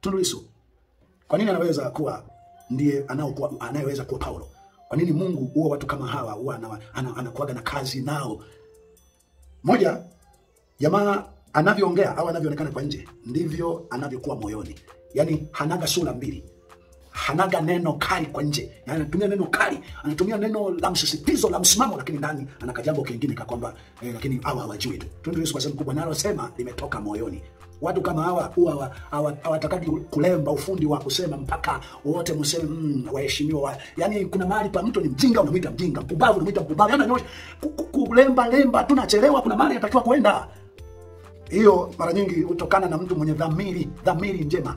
Tundu Lissu, kwa nini anaweza kuwa ndiye anayeweza kuwa Paulo? Kwa nini Mungu huwa watu kama hawa huwa anakuaga na kazi nao? Moja, jamaa anavyoongea au anavyoonekana kwa nje ndivyo anavyokuwa moyoni. Yaani hanaga sura mbili. Hanaga neno kali kwa nje. Yaani anatumia neno kali, anatumia neno la msisitizo, la msimamo, lakini ndani ana kajambo kingine kwamba lakini hawa hawajui tu. Tundu Lissu kwa sababu kubwa nalo sema limetoka moyoni. Watu kama hawa huwa hawatakaji kulemba ufundi wa kusema mpaka wote mseme waheshimiwa. Yaani kuna mahali pa mtu ni mjinga unamwita mjinga, mpumbavu unamwita mpumbavu. Yaani kulemba tunachelewa, kuna mahali yatakiwa kwenda. Hiyo mara nyingi hutokana na mtu mwenye dhamiri njema.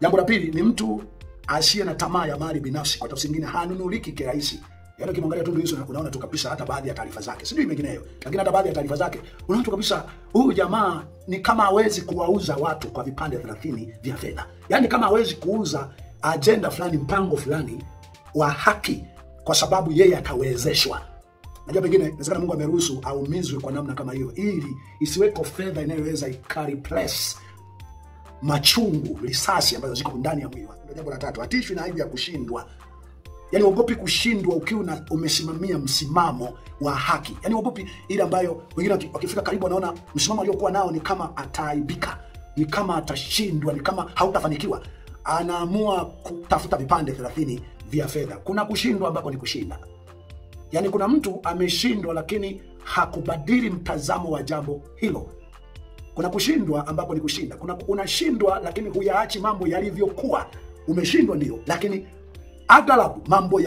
Jambo la pili ni mtu asiye na tamaa ya mali binafsi. Kwa tafsiri nyingine hanunuliki kirahisi. Yaani ukimwangalia Tundu Lissu unaona tu kabisa hata baadhi ya taarifa zake. Sijui mengineyo, lakini hata baadhi ya taarifa zake unaona tu kabisa huyu jamaa ni kama hawezi kuwauza watu kwa vipande 30 vya fedha. Yaani kama hawezi kuuza agenda fulani, mpango fulani wa haki kwa sababu yeye akawezeshwa. Najua pengine inawezekana Mungu ameruhusu aumizwe kwa namna kama hiyo ili isiweko fedha inayoweza ikariplace machungu, risasi ambazo ziko ndani ya mwili wake. Jambo la tatu, hatishwi na aibu ya kushindwa. Yaani uogopi kushindwa ukiwa umesimamia msimamo wa haki. Yaani uogopi ile ambayo wengine wakifika karibu wanaona msimamo aliokuwa nao ni kama ataaibika, ni kama atashindwa, ni kama hautafanikiwa. Anaamua kutafuta vipande 30 vya fedha. Kuna kushindwa ambako ni kushinda. Yaani kuna mtu ameshindwa lakini hakubadili mtazamo wa jambo hilo. Kuna kushindwa ambako ni kushinda. Kuna unashindwa lakini huyaachi mambo yalivyokuwa. Umeshindwa ndio, lakini aghalabu mambo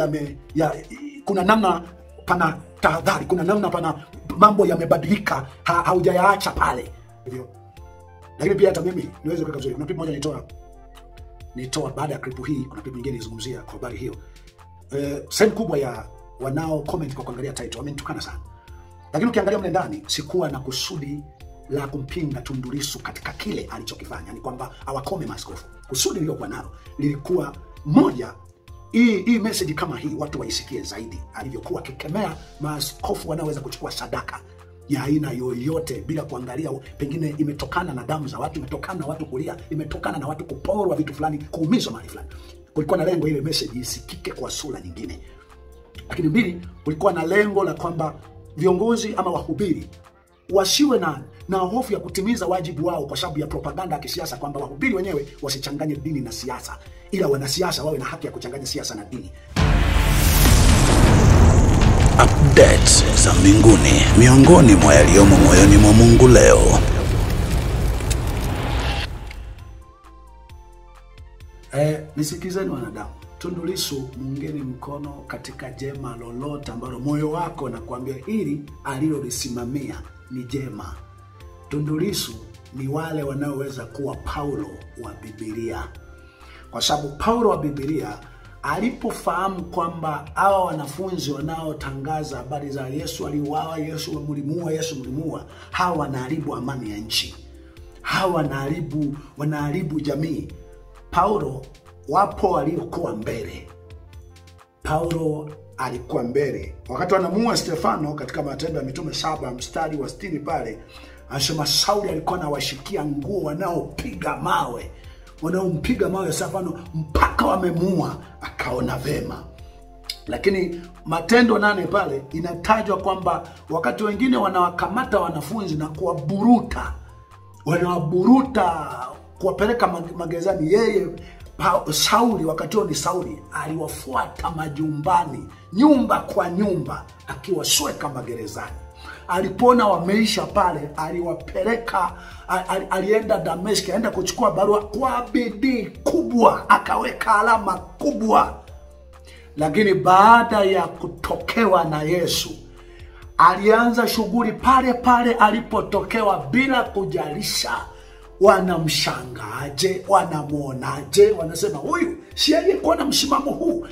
kuna namna pana tahadhari, kuna namna pana mambo yamebadilika, haujayaacha pale. Hivyo. Lakini pia hata mimi niweze kuweka vizuri. Kuna clip moja nitoa baada ya clip hii, kuna clip nyingine nizungumzia kwa habari hiyo. Sehemu kubwa ya wanao comment kwa kuangalia title wamenitukana sana. Lakini ukiangalia mle ndani sikuwa na kusudi la kumpinga Tundu Lissu katika kile alichokifanya. Ni kwamba awakome maaskofu. Kusudi lilikuwa nalo lilikuwa moja, hii message kama hii watu waisikie zaidi, alivyokuwa kikemea maaskofu wanaoweza kuchukua sadaka ya aina yoyote bila kuangalia pengine imetokana na damu za watu, imetokana na watu kulia, imetokana na watu kuporwa vitu fulani, kuumizwa mahali fulani. Kulikuwa na lengo ile message isikike kwa sura nyingine. Lakini mbili, kulikuwa na lengo la kwamba viongozi ama wahubiri wasiwe na hofu ya kutimiza wajibu wao kwa sababu ya propaganda ya kisiasa, kwamba wahubiri wenyewe wasichanganye dini na siasa, ila wanasiasa wawe na haki ya kuchanganya siasa na dini. Updates za mbinguni, miongoni mwa yaliyomo moyoni mwa Mungu leo. Nisikizeni wanadamu. Tundu Lissu muungeni mkono katika jema lolote ambalo moyo wako na kuambia hili alilolisimamia ni jema. Tundu Lissu ni wale wanaoweza kuwa Paulo wa Biblia. Kwa sababu Paulo wa Biblia alipofahamu kwamba hawa wanafunzi wanaotangaza habari za Yesu aliuawa, Yesu mlimuua, hawa wanaharibu amani ya nchi, hawa wanaharibu jamii. Paulo wapo waliokuwa mbele. Paulo alikuwa mbele. Wakati wanamuua Stefano katika Matendo ya Mitume 7 mstari wa 60 pale, anasema Sauli alikuwa anawashikia nguo wanaompiga mawe Stefano mpaka wamemuua, akaona vema. Lakini Matendo 8 pale inatajwa kwamba wakati wengine wanawakamata wanafunzi na wanawaburuta kuwapeleka magerezani, yeye Sauli, wakati ni Sauli, aliwafuata majumbani, nyumba kwa nyumba, akiwasweka magerezani. Alipoona wameisha pale, aliwapeleka, alienda Dameski, aenda kuchukua barua kwa bidii kubwa, akaweka alama kubwa. Lakini baada ya kutokewa na Yesu, alianza shughuli pale pale alipotokewa, bila kujalisha wanamshangaje, wanamuonaje, wanasema huyu si aliyekuwa na msimamo huu.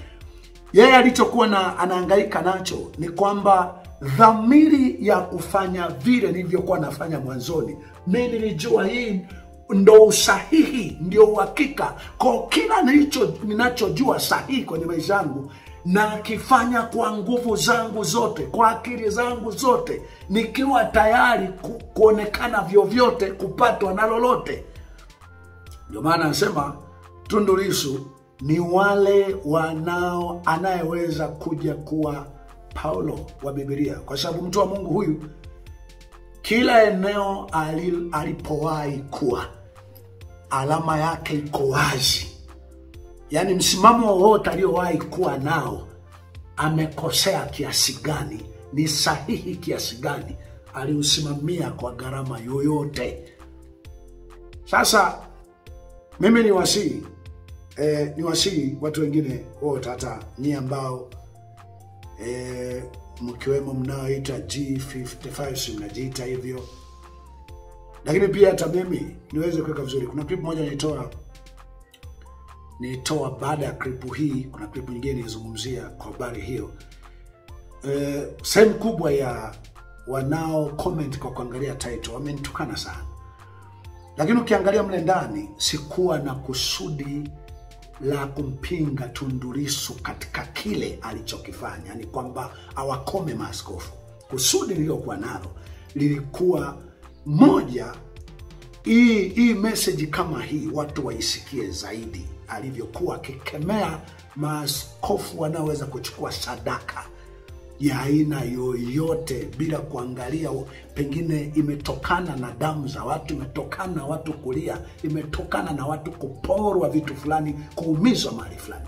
Yeye alichokuwa anahangaika nacho ni kwamba dhamiri ya kufanya vile nilivyokuwa nafanya mwanzoni, mimi nilijua hii ndo usahihi, ndio uhakika. Kwa kila ninachojua sahihi kwenye maisha yangu, na kifanya kwa nguvu zangu zote, kwa akili zangu zote, nikiwa tayari kuonekana vyovyote, kupatwa na lolote. Ndio maana anasema Tundu Lissu ni wale anayeweza kuja kuwa Paulo wa Biblia, kwa sababu mtu wa Mungu huyu kila eneo alipowahi kuwa alama yake iko wazi. Yaani msimamo wote aliowahi kuwa nao, amekosea kiasi gani, ni sahihi kiasi gani, aliusimamia kwa gharama yoyote. Sasa mimi ni wasihi watu wengine wote, hata ni ambao mkiwemo mnaoita G55, si mnajiita hivyo, lakini pia hata mimi niweze kuweka vizuri. Kuna clip moja nitoa baada ya clip hii, kuna clip nyingine nilizungumzia kwa habari hiyo. Sehemu kubwa ya wanao comment kwa kuangalia title wamenitukana sana, lakini ukiangalia mle ndani sikuwa na kusudi la kumpinga Tundu Lissu katika kile alichokifanya, yani kwamba awakome maaskofu. Kusudi nililokuwa nalo lilikuwa moja, hii message kama hii watu waisikie zaidi, alivyokuwa akikemea maaskofu wanaoweza kuchukua sadaka ya aina yoyote bila kuangalia pengine imetokana na damu za watu, imetokana na watu kulia, imetokana na watu kuporwa vitu fulani, kuumizwa mahali fulani.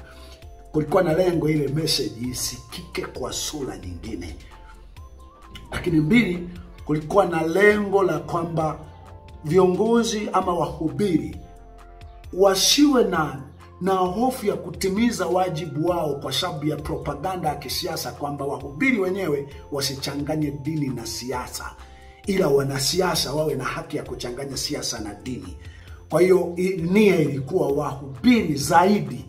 Kulikuwa na lengo ile message isikike kwa sura nyingine. Lakini mbili, kulikuwa na lengo la kwamba viongozi ama wahubiri wasiwe na hofu ya kutimiza wajibu wao kwa sababu ya propaganda ya kisiasa, kwamba wahubiri wenyewe wasichanganye dini na siasa, ila wanasiasa wawe na haki ya kuchanganya siasa na dini. Kwa hiyo nia ilikuwa wahubiri zaidi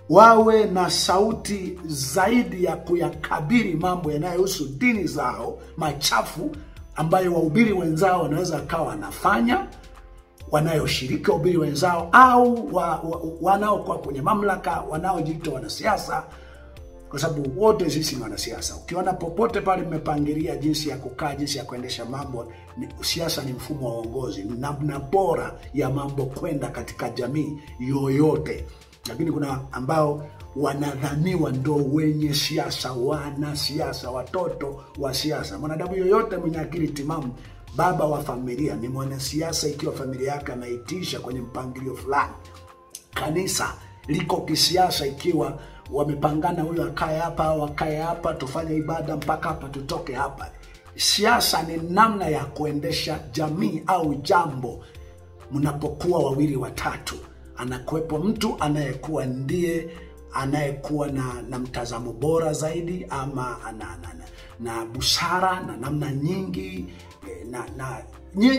wawe na sauti zaidi ya kuyakabiri mambo yanayohusu dini zao machafu ambayo wahubiri wenzao wanaweza kawa wanafanya, wanayoshiriki wahubiri wenzao, au wanaokuwa kwenye mamlaka, wanaojiita wanasiasa, kwa sababu wote sisi ni wanasiasa. Ukiona popote pale mmepangilia jinsi ya kukaa, jinsi ya kuendesha mambo, siasa ni mfumo wa uongozi, ni namna bora ya mambo kwenda katika jamii yoyote. Lakini kuna ambao wanadhaniwa ndo wenye siasa, wanasiasa, watoto wa siasa. Mwanadamu yoyote mwenye akili timamu, baba wa familia, ni mwanasiasa ikiwa familia yake anaitisha kwenye mpangilio fulani. Kanisa liko kisiasa ikiwa wamepangana, huyo akae hapa au akae hapa, tufanye ibada mpaka hapa tutoke hapa. Siasa ni namna ya kuendesha jamii au jambo. Mnapokuwa wawili watatu, anakuwepo mtu anayekuwa ndiye anayekuwa na mtazamo bora zaidi, ama na busara na namna nyingi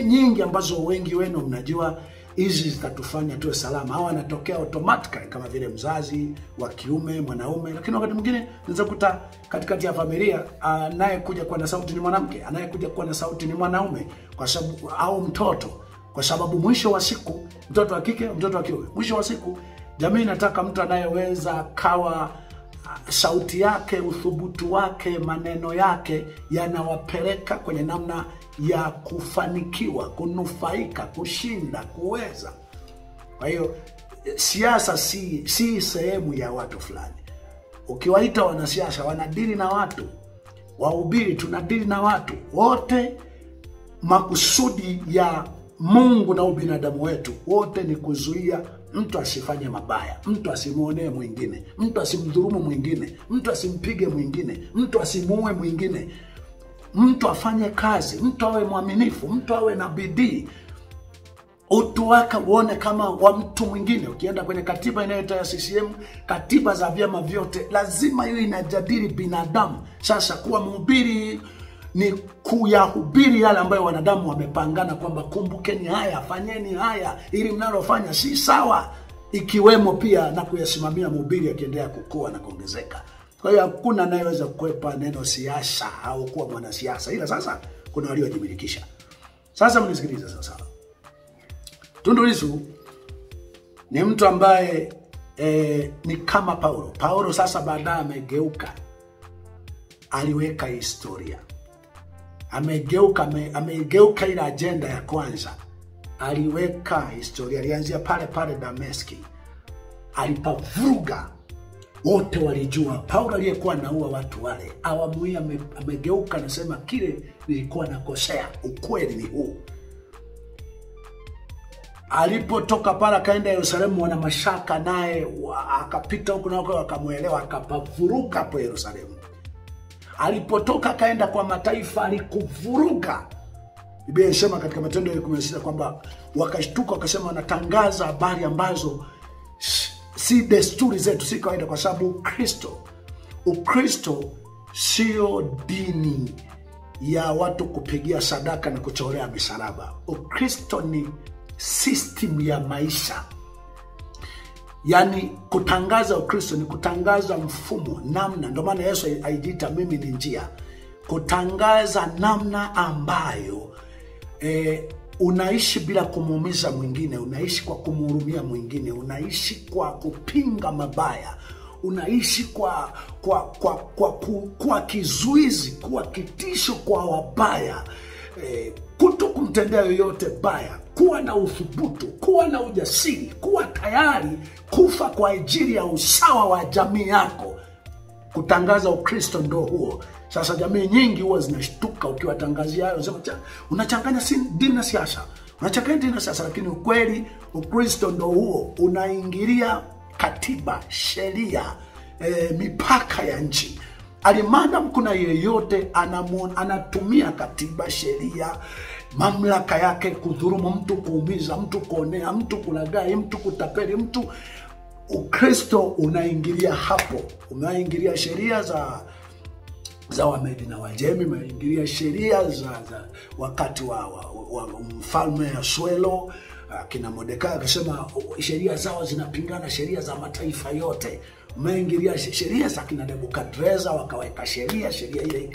nyingi ambazo wengi wenu mnajua hizi zitatufanya tuwe salama. Hao wanatokea automatically kama vile mzazi wa kiume, mwanaume. Lakini wakati mwingine unaweza kukuta katikati ya familia anayekuja kuwa na sauti ni mwanamke, anayekuja kuwa na sauti ni mwanaume, kwa sababu au mtoto, kwa sababu mwisho wa siku mtoto wa kike, mtoto wa kiume, mwisho wa siku jamii inataka mtu anayeweza kawa sauti yake, uthubutu wake, maneno yake yanawapeleka kwenye namna ya kufanikiwa, kunufaika, kushinda, kuweza. Kwa hiyo siasa si sehemu ya watu fulani. Ukiwaita wanasiasa wanadili na watu, wahubiri tunadili na watu wote. Makusudi ya Mungu na ubinadamu wetu wote ni kuzuia mtu asifanye mabaya, mtu asimuonee mwingine, mtu asimdhulumu mwingine, mtu asimpige mwingine, mtu asimuue mwingine. Mtu afanye kazi, mtu awe mwaminifu, mtu awe na bidii, utu wake uone kama wa mtu mwingine. Ukienda kwenye katiba inayoitwa CCM, katiba za vyama vyote, lazima hiyo inajadili binadamu. Sasa kuwa mhubiri ni kuyahubiri yale ambayo wanadamu wamepangana kwamba kumbukeni haya, fanyeni haya, ili mnalofanya si sawa, ikiwemo pia na kuyasimamia mhubiri akiendelea kukua na kuongezeka. Kwa hiyo hakuna anayeweza kukwepa neno siasa au kuwa mwanasiasa, ila sasa kuna waliojimilikisha. Sasa mnisikilize sasa. Tundu Lissu ni mtu ambaye ni kama Paulo sasa baadaye amegeuka, aliweka historia. Amegeuka ile agenda ya kwanza aliweka historia, alianzia pale pale Dameski. Alipavuruga, wote walijua Paulo aliyekuwa anaua watu wale. Awamu hii amegeuka, nasema kile nilikuwa nakosea, ukweli ni huu. Alipotoka pale akaenda Yerusalemu, wana mashaka naye, akapita huko na huko, akamuelewa, akapavuruga hapo Yerusalemu. Alipotoka akaenda kwa mataifa, alikuvuruga. Biblia inasema katika Matendo ya 16 kwamba wakashtuka, wakasema wanatangaza habari ambazo si desturi zetu, si kawaida, kwa sababu Ukristo sio dini ya watu kupigia sadaka na kuchorea misalaba. Ukristo ni system ya maisha. Yani kutangaza Ukristo ni kutangaza mfumo, namna. Ndio maana Yesu aijiita mimi ni njia. Kutangaza namna ambayo unaishi bila kumuumiza mwingine, unaishi kwa kumhurumia mwingine, unaishi kwa kupinga mabaya, unaishi kwa kizuizi, kwa kitisho kwa wabaya, kuto kumtendea yoyote baya, kuwa na uthubutu, kuwa na ujasiri, kuwa tayari kufa kwa ajili ya usawa wa jamii yako. Kutangaza Ukristo ndo huo. Sasa jamii nyingi huwa zinashtuka ukiwatangazia hayo, unasema unachanganya dini na siasa. Unachanganya dini na siasa, lakini ukweli Ukristo ndo huo. Unaingilia katiba, sheria, mipaka ya nchi. Alimadam kuna yeyote anatumia katiba, sheria, mamlaka yake kudhulumu mtu, kuumiza mtu, kuonea mtu, kulaghai mtu, kutapeli mtu, Ukristo unaingilia hapo. Unaingilia sheria za Wamedi na Wajemi, unaingilia sheria za wakati wa mfalme Asuelo. Kina Mordekai akasema sheria zao zinapingana sheria za mataifa yote. Umeingilia sheria za kina Nebukadreza, wakaweka sheria ile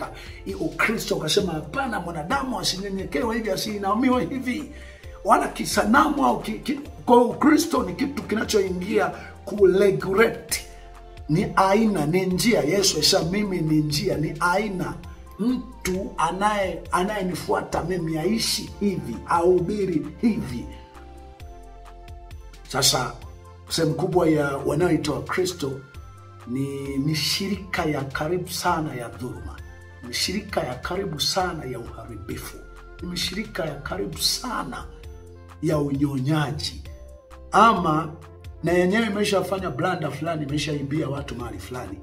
Ukristo ukasema hapana, mwanadamu asinyenyekewe hivi, asinaumiwe hivi, wala kisanamu au kwa Ukristo ni kitu kinachoingia kuregulate. Ni aina, ni njia. Yesu asema mimi ni njia, ni aina. Mtu anayenifuata mimi aishi hivi, ahubiri hivi. Sasa sehemu kubwa ya wanaoitwa Kristo ni mishirika ya karibu sana ya dhuluma, mishirika ya karibu sana ya uharibifu, mishirika ya karibu sana ya unyonyaji, ama na yenyewe imeshafanya blanda fulani, imeshaibia watu mali fulani.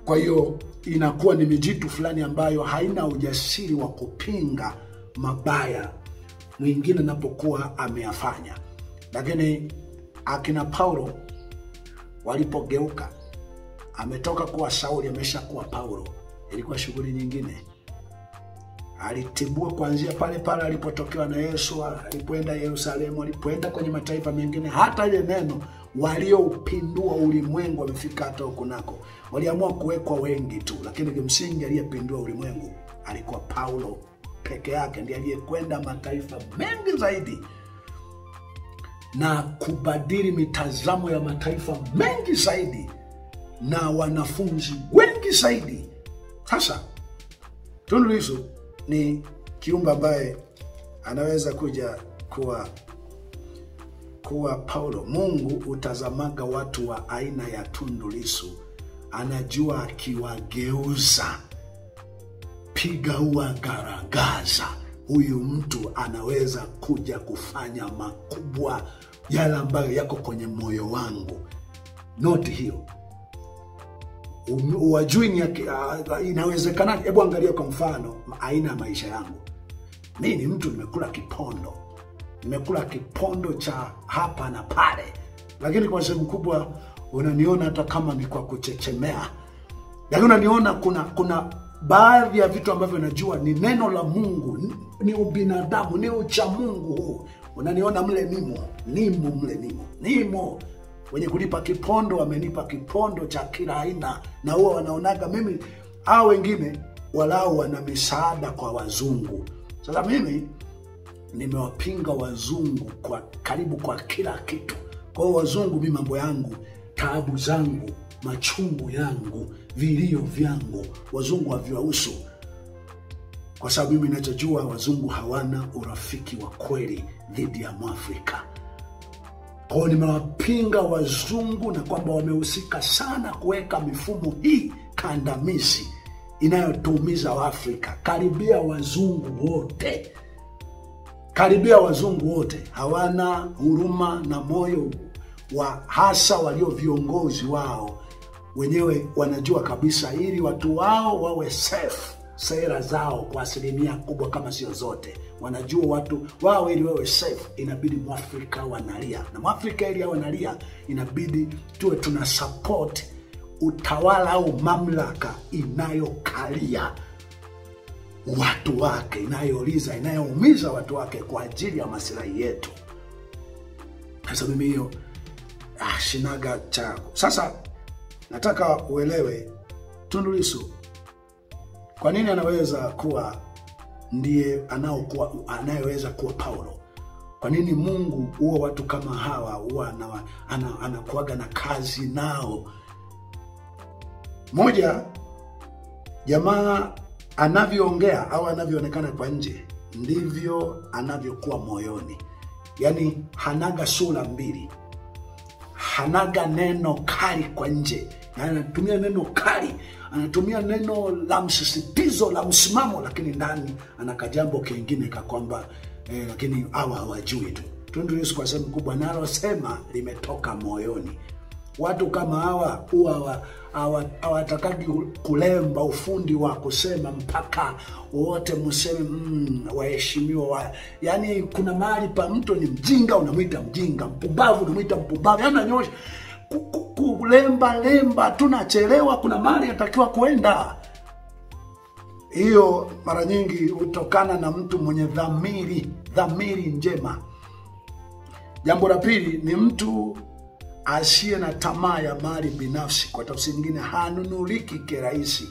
Kwa hiyo inakuwa ni mijitu fulani ambayo haina ujasiri wa kupinga mabaya mwingine anapokuwa ameyafanya. Lakini akina Paulo walipogeuka, ametoka kuwa Sauli ameshakuwa Paulo, ilikuwa shughuli nyingine. Alitibua kuanzia pale pale alipotokewa na Yesu, alipoenda Yerusalemu, alipoenda kwenye mataifa mengine. Hata ile neno waliopindua ulimwengu wamefika hata huko nako. Waliamua kuwekwa wengi tu, lakini kimsingi aliyepindua ulimwengu alikuwa Paulo peke yake. Ndiye aliyekwenda mataifa mengi zaidi na kubadili mitazamo ya mataifa mengi zaidi na wanafunzi wengi zaidi. Sasa Tundu Lissu ni kiumbe ambaye anaweza kuja kuwa Paulo. Mungu utazamaga watu wa aina ya Tundu Lissu, anajua akiwageuza, piga ua garagaza, huyu mtu anaweza kuja kufanya makubwa yale ambayo yako kwenye moyo wangu. Noti hiyo. Wajui inawezekana. Hebu angalia kwa mfano aina ya maisha yangu. Mimi ni mtu nimekula kipondo. Nimekula kipondo cha hapa na pale. Lakini kwa sehemu kubwa unaniona hata kama ni kwa kuchechemea. Lakini unaniona kuna baadhi ya vitu ambavyo najua ni neno la Mungu, ni ubinadamu, ni ucha Mungu huu. Unaniona mle nimo. Wenye kulipa kipondo wamenipa kipondo cha kila aina, na huwa wanaonaga mimi hao wengine walao wana misaada kwa wazungu. Sasa mimi nimewapinga wazungu karibu kwa kila kitu. Kwa hiyo wazungu mimi mambo yangu, taabu zangu, machungu yangu, vilio vyangu, wazungu haviwahusu. kwa sababu mimi ninachojua wazungu hawana urafiki wa kweli dhidi ya Mwafrika. Kwa hiyo nimewapinga wazungu na kwamba wamehusika sana kuweka mifumo hii kandamizi inayotuumiza Waafrika. Karibia wazungu wote hawana huruma na moyo wa hasa walio viongozi wao. Wenyewe wanajua kabisa ili watu wao wawe safe, sera zao kwa asilimia kubwa kama sio zote, wanajua watu wao ili wawe safe inabidi Mwafrika wanalia. Na Mwafrika ili wanalia inabidi tuwe tuna support utawala au mamlaka inayokalia watu wake, inayoliza, inayoumiza watu wake kwa ajili ya maslahi yetu. Sasa mimi hiyo shinaga chako. Sasa nataka uelewe Tundu Lissu kwa nini anaweza kuwa ndiye anayeweza kuwa Paulo. Kwa nini Mungu huwa watu kama hawa huwa anakuaga na kazi nao. Moja, jamaa anavyoongea au anavyoonekana kwa nje ndivyo anavyokuwa moyoni. Yaani hanaga sura mbili, hanaga neno kali kwa nje, anatumia neno kali, anatumia neno la msisitizo, la msimamo, lakini ndani anakajambo kingine kwamba lakini hawa hawajui tu. Tundu Lissu kwa sehemu kubwa nalosema limetoka moyoni. Watu kama hawa huwa hawatakagi kulemba ufundi wa kusema mpaka wote mseme waheshimiwa. Yaani kuna mahali pa mtu ni mjinga unamuita mjinga, mpumbavu unamuita mpumbavu. Yaani anyosha kulemba tunachelewa, kuna mahali yatakiwa kwenda. Hiyo mara nyingi hutokana na mtu mwenye dhamiri njema. Jambo la pili ni mtu asiye na tamaa ya mali binafsi. Kwa tafsiri nyingine hanunuliki kirahisi.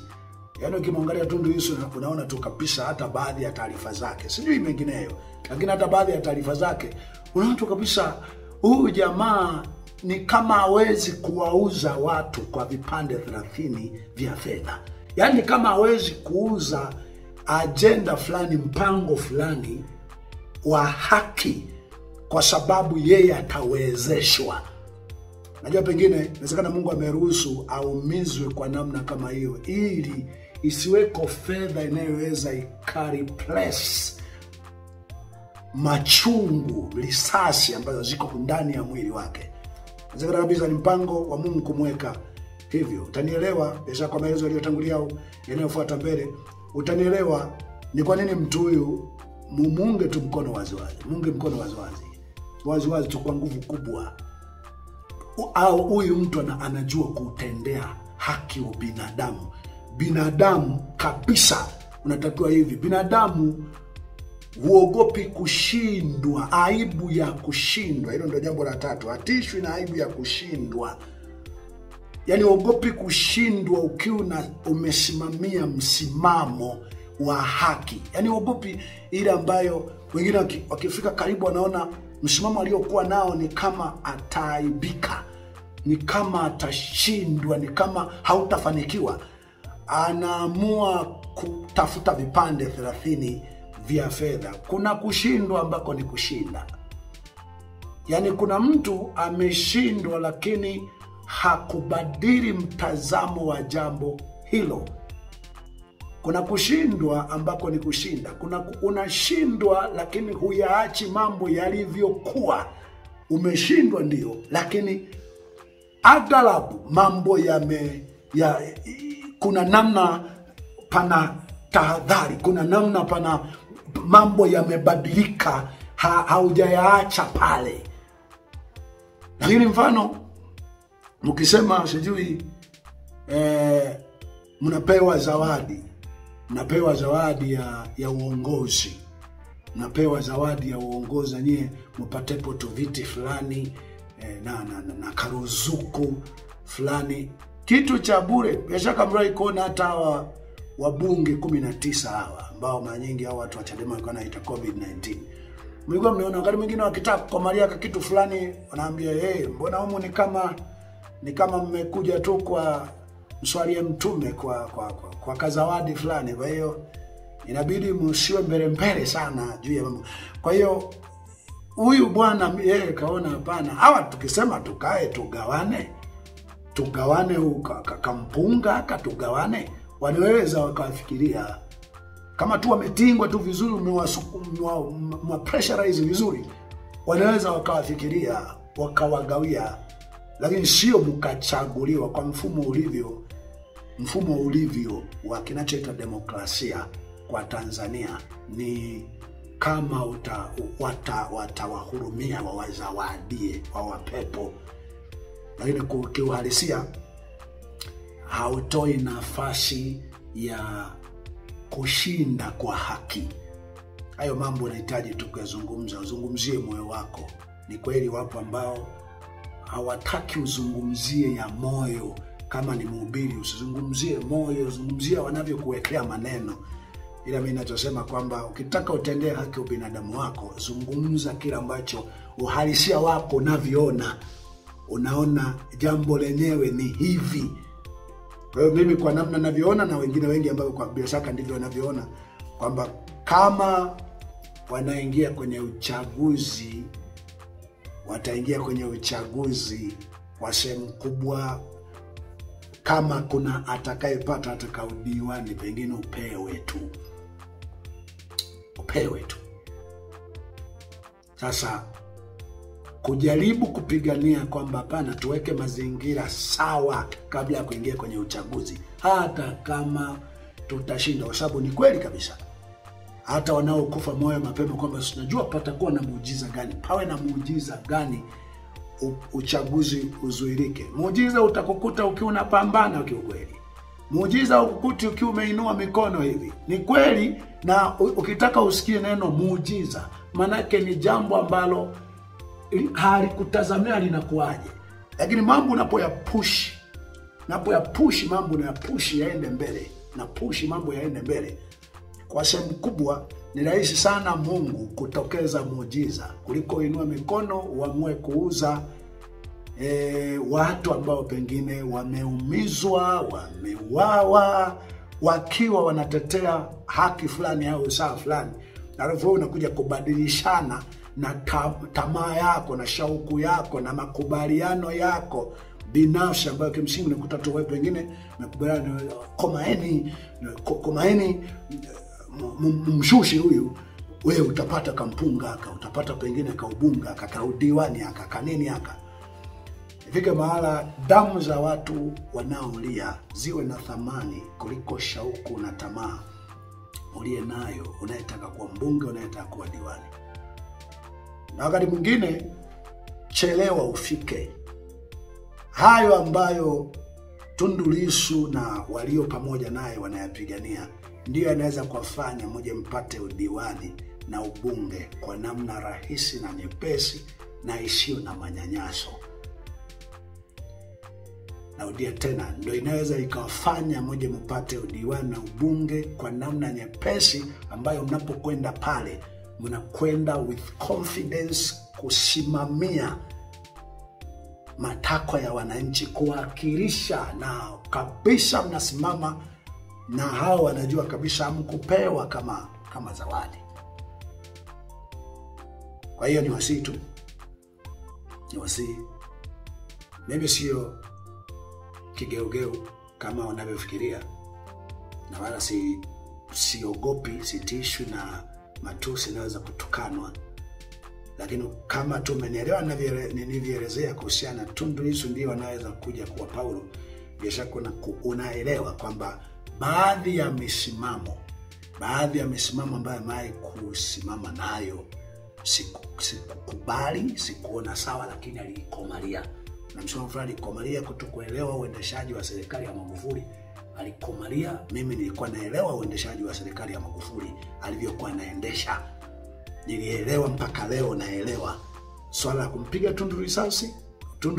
Yaani ukimwangalia Tundu Lissu unaona tu kabisa hata baadhi ya taarifa zake, sijui mengineyo, lakini hata baadhi ya taarifa zake unaona tu kabisa huyu jamaa ni kama hawezi kuwauza watu kwa vipande 30 vya fedha. Yaani kama hawezi kuuza agenda fulani, mpango fulani wa haki kwa sababu yeye atawezeshwa. Najua pengine inawezekana Mungu ameruhusu aumizwe kwa namna kama hiyo ili isiweko fedha inayoweza ikareplace machungu, risasi ambazo ziko ndani ya mwili wake. Inawezekana kabisa ni mpango wa Mungu kumweka hivyo. Utanielewa kisha kwa maelezo yaliyotangulia au yanayofuata mbele. Utanielewa ni kwa nini mtu huyu mumunge tu mkono waziwazi. Munge mkono waziwazi tu kwa nguvu kubwa. Au huyu mtu anajua kutendea haki ubinadamu. Binadamu kabisa unatakiwa hivi. Binadamu huogopi kushindwa, aibu ya kushindwa. Hilo ndio jambo la tatu. Hatishwi na aibu ya kushindwa. Yaani huogopi kushindwa ukiwa umesimamia msimamo wa haki. Yaani huogopi ile ambayo wengine wakifika karibu wanaona msimamo aliokuwa nao ni kama ataaibika, ni kama atashindwa, ni kama hautafanikiwa. Anaamua kutafuta vipande 30 vya fedha. Kuna kushindwa ambako ni kushinda. Yaani kuna mtu ameshindwa lakini hakubadili mtazamo wa jambo hilo. Kuna kushindwa ambako ni kushinda. Unashindwa lakini huyaachi mambo yalivyokuwa. Umeshindwa ndio, lakini aghalabu mambo kuna namna pana tahadhari, kuna namna pana mambo yamebadilika, haujayaacha pale. Lakini mfano mkisema sijui mnapewa zawadi ya uongozi, mnapewa zawadi ya uongozi nyie mpatepo tu viti fulani na karuzuku fulani, kitu cha bure. Bila shaka mrai kuona hata wabunge 19 hawa ambao mara nyingi hao watu wa Chadema wanaita COVID-19. Mlikuwa mnaona wakati mwingine wakitaka kukomalia kitu fulani wanaambia mbona humu ni kama mmekuja tu kwa mswalie mtume kwa kazawadi fulani. Kwa hiyo inabidi msiwe mbele sana juu ya mambo. Kwa hiyo huyu bwana yeye kaona hapana, hawa tukisema tukae tugawane kampunga katugawane, wanaweza wakafikiria kama tu wametingwa tu vizuri, mwa pressurize vizuri, wanaweza wakafikiria wakawagawia, lakini sio mkachaguliwa kwa mfumo ulivyo wa kinachoitwa demokrasia kwa Tanzania. Ni kama watawahurumia, wawazawadie, wawapepo, lakini kiuhalisia hautoi nafasi ya kushinda kwa haki. Hayo mambo yanahitaji tukazungumza. Uzungumzie moyo wako. Ni kweli wapo ambao hawataki uzungumzie ya moyo. Kama ni mhubiri, usizungumzie moyo, uzungumzie wanavyokuwekea maneno. Ila mimi ninachosema kwamba ukitaka utendee haki ubinadamu wako, zungumza kile ambacho uhalisia wako unavyoona. Unaona jambo lenyewe ni hivi. Kwa hiyo mimi kwa namna ninavyoona, na wengine wengi ambao kwa bila shaka ndivyo wanavyoona, kwamba kama wanaingia kwenye uchaguzi, wataingia kwenye uchaguzi kwa sehemu kubwa, kama kuna atakayepata atakaudiwani, pengine upewe tu. Sasa kujaribu kupigania kwamba hapana, tuweke mazingira sawa kabla ya kuingia kwenye uchaguzi, hata kama tutashinda. Kwa sababu ni kweli kabisa, hata wanaokufa moyo mapema kwamba tunajua patakuwa na muujiza gani, pawe na muujiza gani uchaguzi uzuirike. Muujiza utakukuta ukiwa unapambana kiukweli. Muujiza ukukuti ukiwa umeinua mikono hivi. Ni kweli, na ukitaka usikie neno muujiza, manake ni jambo ambalo halikutazamia linakuaje. Lakini mambo unapoyapush mambo unayapush yaende mbele, na push mambo yaende mbele, kwa sehemu kubwa ni rahisi sana Mungu kutokeza muujiza kuliko inua mikono uamue kuuza watu ambao pengine wameumizwa, wameuawa, wakiwa wanatetea haki fulani au sawa fulani. Alafu unakuja kubadilishana na tamaa yako na shauku yako na makubaliano yako binafsi, ambayo kimsingi unakuta tu wewe pengine makubaliano komaeni mshushi huyu, wewe utapata kampunga aka, utapata pengine kaubunga aka, kaudiwani aka, kanini aka. Ifike mahala damu za watu wanaolia ziwe na thamani kuliko shauku na tamaa uliye nayo, unayetaka kuwa mbunge, unayetaka kuwa diwani. Na wakati mwingine chelewa ufike. Hayo ambayo Tundu Lissu na walio pamoja naye wanayapigania ndio yanaweza kuwafanya mmoja mpate udiwani na ubunge kwa namna rahisi na nyepesi na isiyo na manyanyaso. Naudia tena, ndio inaweza ikawafanya mmoja mpate udiwani na ubunge kwa namna nyepesi, ambayo mnapokwenda pale mnakwenda with confidence kusimamia matakwa ya wananchi, kuwakilisha, na kabisa mnasimama na hao wanajua kabisa hamkupewa kama zawadi. Kwa hiyo ni wasii tu, ni wasii. Mimi sio kigeugeu kama wanavyofikiria, na wala siogopi, sitishwi na matusi naweza kutukanwa. Lakini kama tumenielewa na nilivyoelezea kuhusiana na Tundu Lissu ndio wanaweza kuja kuwa Paulo, bila kuna unaelewa kwamba baadhi ya misimamo ambayo mai kusimama nayo sikukubali, sikuona sawa, lakini alikomalia. Na msimamo fulani alikomalia kutokuelewa uendeshaji wa serikali ya Magufuli. Alikomalia, mimi nilikuwa naelewa uendeshaji wa serikali ya Magufuli alivyokuwa anaendesha. Nilielewa mpaka leo naelewa. Swala la kumpiga Tundu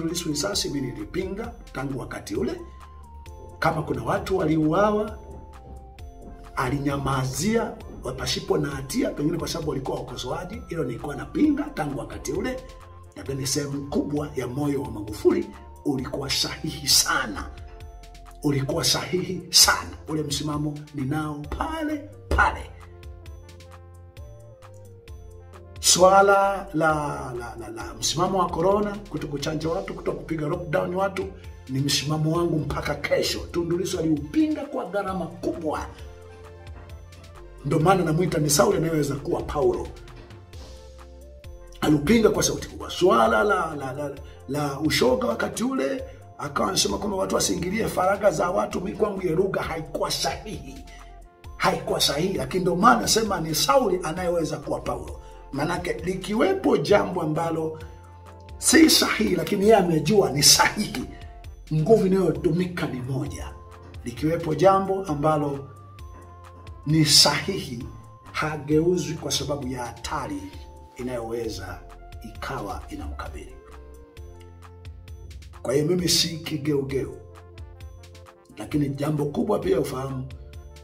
Lissu risasi mimi nilipinga tangu wakati ule. Kama kuna watu waliuawa, alinyamazia wapashipo na hatia, pengine kwa sababu walikuwa wakosoaji. Hilo nilikuwa napinga tangu wakati ule. Lakini sehemu kubwa ya moyo wa Magufuli ulikuwa sahihi sana. Ule msimamo ninao pale. swala la msimamo wa corona, kutokuchanja watu, kutokupiga lockdown watu, ni msimamo wangu mpaka kesho. Tundu Lissu aliupinga kwa gharama kubwa. Ndio maana namuita ni Sauli anayeweza kuwa Paulo. Alipinga kwa sauti kubwa swala la ushoga wakati ule, akawa anasema kwamba watu wasiingilie faragha za watu. Mimi kwangu ile lugha haikuwa sahihi, lakini ndio maana nasema ni Sauli anayeweza kuwa Paulo. Manake likiwepo jambo ambalo si sahihi lakini yeye amejua ni sahihi, nguvu inayotumika ni moja. Likiwepo jambo ambalo ni sahihi, hageuzwi kwa sababu ya hatari inayoweza ikawa inamkabili. Kwa hiyo mimi si kigeugeu, lakini jambo kubwa pia ufahamu,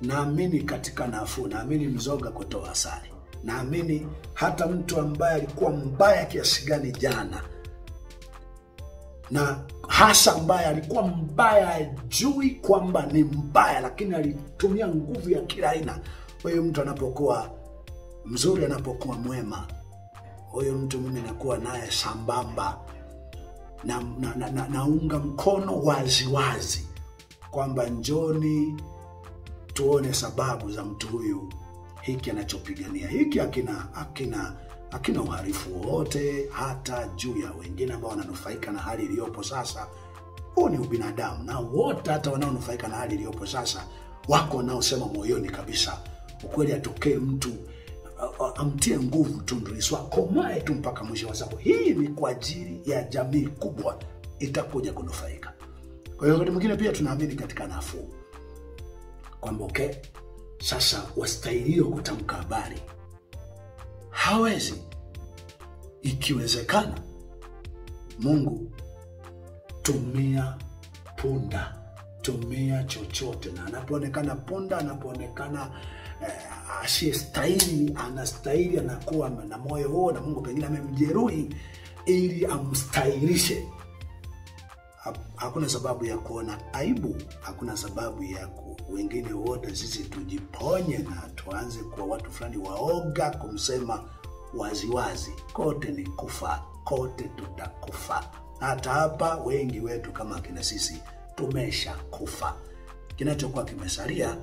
naamini katika nafuu, naamini mzoga kutoa asali. Naamini hata mtu ambaye alikuwa mbaya kiasi gani jana, na hasa ambaye alikuwa mbaya ajui kwamba ni mbaya, lakini alitumia nguvu ya kila aina. Huyo mtu anapokuwa mzuri, anapokuwa mwema, huyo mtu mimi nakuwa naye sambamba, naunga mkono wazi kwamba njoni tuone sababu za mtu huyu, hiki anachopigania. Hiki hakina uhalifu wote hata juu ya wengine ambao wananufaika na hali iliyopo sasa. Huu ni ubinadamu, na wote hata wanaonufaika na hali iliyopo sasa wako wanaosema moyoni kabisa ukweli atokee mtu amtie nguvu Tundu Lissu, akomae tu mpaka mwisho, kwa sababu hii ni kwa ajili ya jamii kubwa itakuja kunufaika. Kwa hiyo wakati mwingine pia tunaamini katika nafuu kwamba sasa wastahilio kutamka habari hawezi. Ikiwezekana, Mungu tumia punda, tumia chochote, na anapoonekana punda, anapoonekana asiyestahili, anastahili, anakuwa na moyo huo, na Mungu pengine amemjeruhi ili amstahilishe. Hakuna sababu ya kuona aibu, hakuna sababu ya wengine wote sisi tujiponye na tuanze kwa watu fulani waoga kumsema waziwazi. Kote ni kufa, kote tutakufa. Hata hapa wengi wetu kama kina sisi tumesha kufa. Kinachokuwa kimesalia,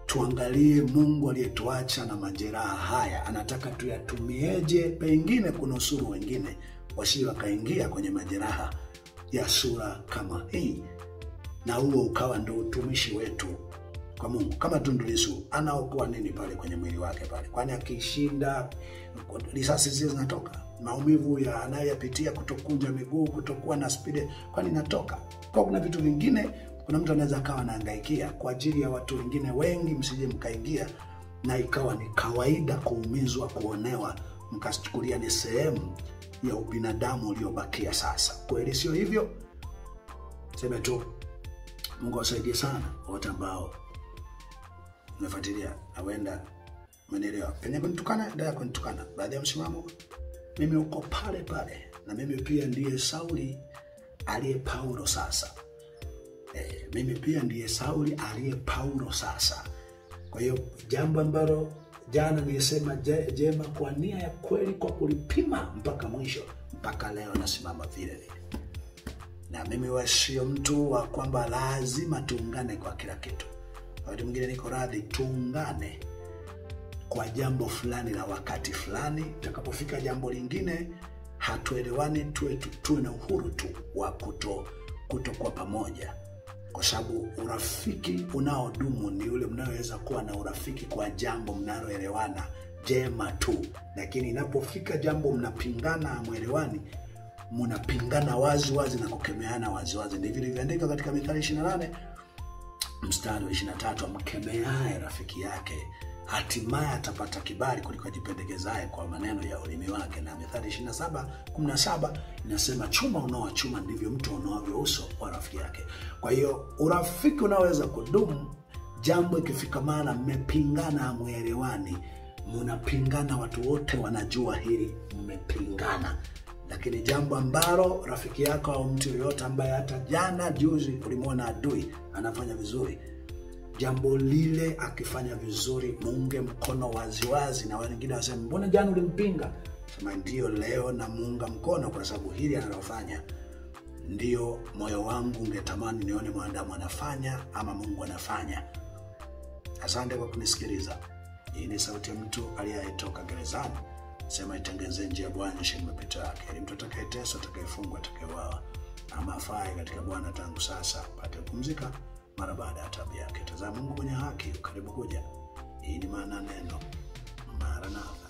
tuangalie Mungu aliyetuacha na majeraha haya anataka tuyatumieje pengine kunusuru wengine wasije wakaingia kwenye majeraha ya sura kama hii, na huo ukawa ndio utumishi wetu kwa Mungu. Kama Tundu Lissu anaokoa nini pale kwenye mwili wake pale? Kwani akishinda risasi zile zinatoka? Maumivu ya anayoyapitia, kutokunja miguu, kutokuwa na speed, kwani inatoka? Kwa kuna vitu vingine, kuna mtu anaweza akawa anahangaikia kwa ajili ya watu wengine wengi, msije mkaingia na ikawa ni kawaida kuumizwa, kuonewa, mkachukulia ni sehemu ya ubinadamu uliobakia sasa. Kweli sio hivyo? Sema tu Mungu asaidie sana wote ambao unafuatilia, awenda mwenelewa. Penye kunitukana, ndio kunitukana. Baada ya msimamo, mimi uko pale, na mimi pia ndiye Sauli aliye Paulo sasa. Mimi pia ndiye Sauli aliye Paulo sasa. Kwa hiyo jambo ambalo jana nilisema jema kwa nia ya kweli, kwa kulipima mpaka mwisho, mpaka leo nasimama vile. Na mimi sio mtu wa kwamba lazima tuungane kwa kila kitu. Wakati mwingine niko radhi tuungane kwa jambo fulani la wakati fulani. Tutakapofika jambo lingine hatuelewani, tuwe na uhuru tu wa kutokuwa pamoja. Kwa sababu urafiki unaodumu ni ule mnaoweza kuwa na urafiki kwa jambo mnaloelewana jema tu. Lakini inapofika jambo mnapingana, hamuelewani, mnapingana wazi na kukemeana wazi. Ndivyo ilivyoandika katika Mithali 28 mstari wa 23, amkemeaye rafiki yake hatimaye atapata kibali kuliko ajipendekezaye kwa maneno ya ulimi wake. Na Mithali 27:17 inasema chuma unaochuma ndivyo mtu unaovyo uso wa rafiki yake. Kwa hiyo urafiki unaweza kudumu jambo ikifika maana mmepingana, hamuelewani, mnapingana, watu wote wanajua hili, mmepingana. Lakini jambo ambalo rafiki yako au mtu yoyote ambaye hata jana juzi ulimwona adui anafanya vizuri, jambo lile akifanya vizuri, muunge mkono waziwazi, na wengine waseme mbona jana ulimpinga? Sema ndio, leo na muunga mkono kwa sababu hili analofanya ndio moyo wangu ungetamani nione mwanadamu anafanya ama Mungu anafanya. Asante kwa kunisikiliza. Hii ni sauti ya mtu aliyetoka gerezani. Sema itengeze njia Bwana shini mapito yake. Ili mtu atakayeteswa, atakayefungwa, atakayeuawa ama afaye katika Bwana tangu sasa pate kupumzika mara baada ya taabu yake. Tazama Mungu mwenye haki karibu kuja. Hii ni maana neno Maranatha.